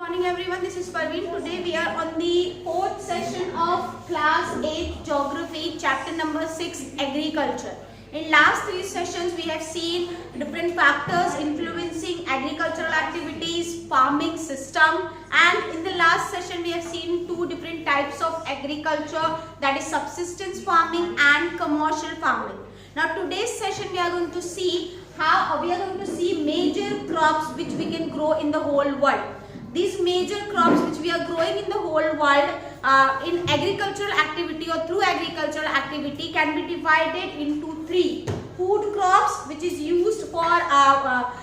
Morning everyone, this is Parveen. Today we are on the fourth session of class 8 geography chapter number 6 agriculture. In last three sessions we have seen different factors influencing agricultural activities, farming system, and in the last session we have seen two different types of agriculture, that is subsistence farming and commercial farming. Now today's session we are going to see major crops which we can grow in the whole world. These major crops which we are growing in the whole world in agricultural activity or through agricultural activity can be divided into three. Food crops, which is used for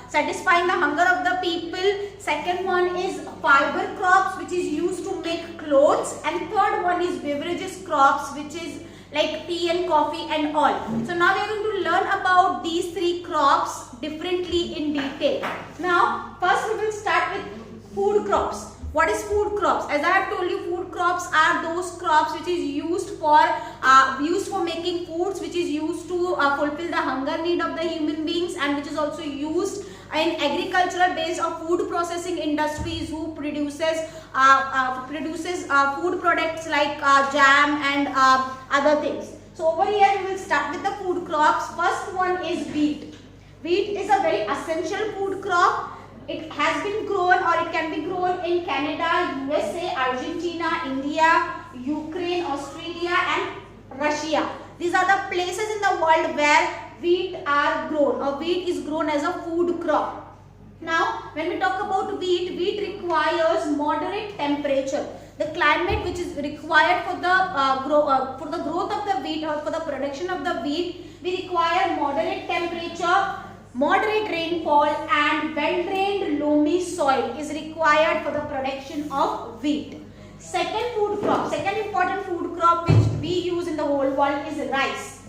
satisfying the hunger of the people. Second one is fiber crops, which is used to make clothes. And third one is beverages crops, which is like tea and coffee and all. So now we are going to learn about these three crops differently in detail. Now first we will start with food crops. What is food crops? As I have told you, food crops are those crops which is used for making foods, which is used to fulfill the hunger need of the human beings, and which is also used in agricultural based or food processing industries who produces food products like jam and other things. So over here we will start with the food crops. First one is wheat. Wheat is a very essential food crop. It has been grown or it can be grown in Canada, USA, Argentina, India, Ukraine, Australia and Russia. These are the places in the world where wheat are grown or wheat is grown as a food crop. Now when we talk about wheat, wheat requires moderate temperature. The climate which is required for the growth of the wheat or for the production of the wheat, we require moderate temperature, moderate rainfall and well-drained loamy soil is required for the production of wheat. Second important food crop which we use in the whole world is rice.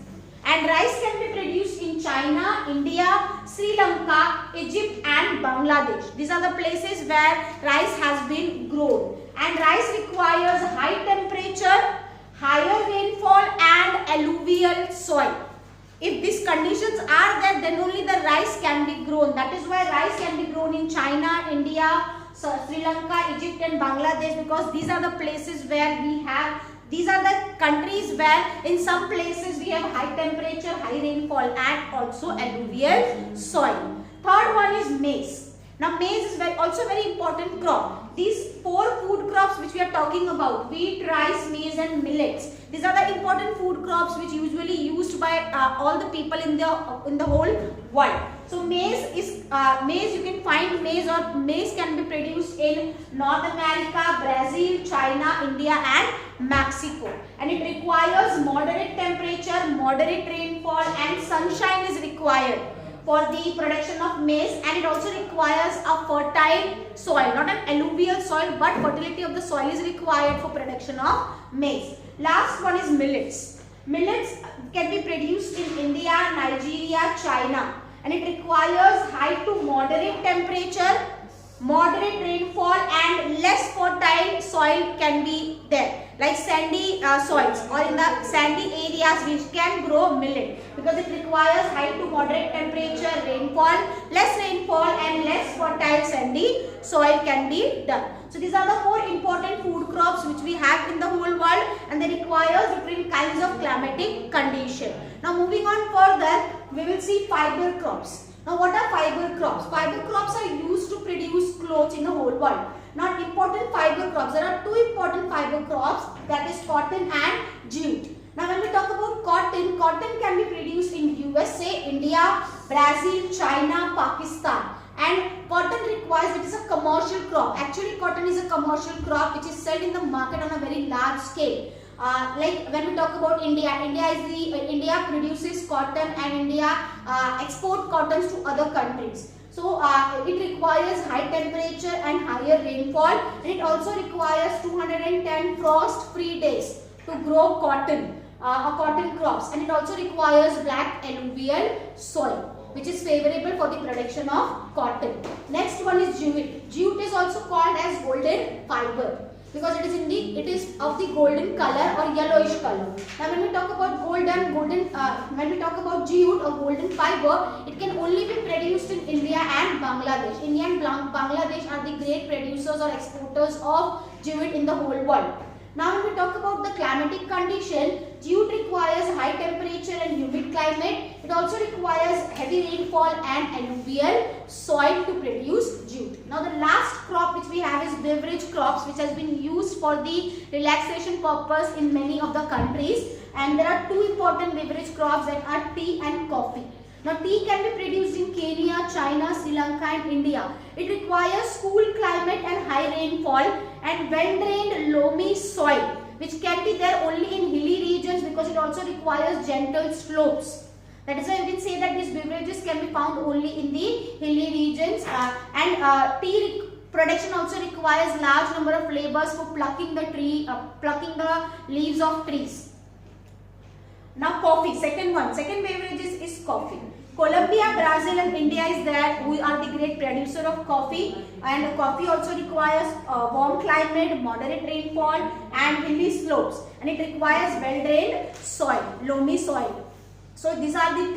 And rice can be produced in China, India, Sri Lanka, Egypt and Bangladesh. These are the places where rice has been grown. And rice requires high temperature, higher rainfall and alluvial soil. If these conditions are there, then only the rice can be grown. That is why rice can be grown in China, India, Sri Lanka, Egypt and Bangladesh, because these are the places where these are the countries where in some places we have high temperature, high rainfall and also alluvial soil. Third one is maize. Now maize is also very important crop. These four food crops which we are talking about, wheat, rice, maize and millets, these are the important food crops which usually used by all the people in the whole world. So maize you can find maize can be produced in North America, Brazil, China, India and Mexico. And it requires moderate temperature, moderate rainfall and sunshine is required for the production of maize, and it also requires a fertile soil, not an alluvial soil, but fertility of the soil is required for production of maize. Last one is millets. Millets can be produced in India, Nigeria, China, and it requires high to moderate temperature, moderate rainfall and less fertile soil can be there, like sandy soils or in the sandy areas which can grow millet, because it requires high to moderate temperature, less rainfall and less fertile sandy soil can be done. So these are the four important food crops which we have in the whole world, and they require different kinds of climatic condition. Now moving on further, we will see fiber crops. Now what are fiber crops? Fiber crops are used to produce clothes in the whole world. Now important fiber crops, there are two important fiber crops, that is cotton and jute. Now when we talk about cotton, cotton can be produced in USA, India, Brazil, China, Pakistan. And cotton requires, it is a commercial crop. Actually cotton is a commercial crop which is sold in the market on a very large scale. Like when we talk about India India produces cotton and India export cottons to other countries. So it requires high temperature and higher rainfall, and it also requires 210 frost free days to grow cotton cotton crops, and it also requires black alluvial soil which is favorable for the production of cotton. Next one is jute. Jute is also called as golden fiber. because it is of the golden color or yellowish color. Now when we talk about when we talk about jute or golden fiber, it can only be produced in India and Bangladesh. India and Bangladesh are the great producers or exporters of jute in the whole world. Now when we talk about the climatic condition, jute requires high temperature and humid climate. It also requires heavy rainfall and alluvial soil to produce jute. Now the last crop which we have is beverage crops, which has been used for the relaxation purpose in many of the countries. And there are two important beverage crops, that are tea and coffee. Now tea can be produced in Kenya, China, Sri Lanka and India. It requires cool climate and high rainfall and well-drained loamy soil, which can be there only in hilly regions because it also requires gentle slopes. That is why you can say that these beverages can be found only in the hilly regions. Tea production also requires large number of laborers for plucking the leaves of trees. Now coffee, second beverages is coffee. Colombia, Brazil and India is there, who are the great producer of coffee, and coffee also requires warm climate, moderate rainfall and hilly slopes, and it requires well-drained soil, loamy soil. So these are the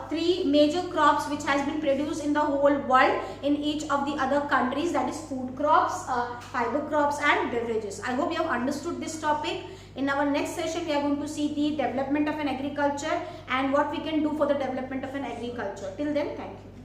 three major crops which has been produced in the whole world in each of the other countries, that is food crops, fiber crops and beverages. I hope you have understood this topic. In our next session, we are going to see the development of an agriculture and what we can do for the development of an agriculture. Till then, thank you.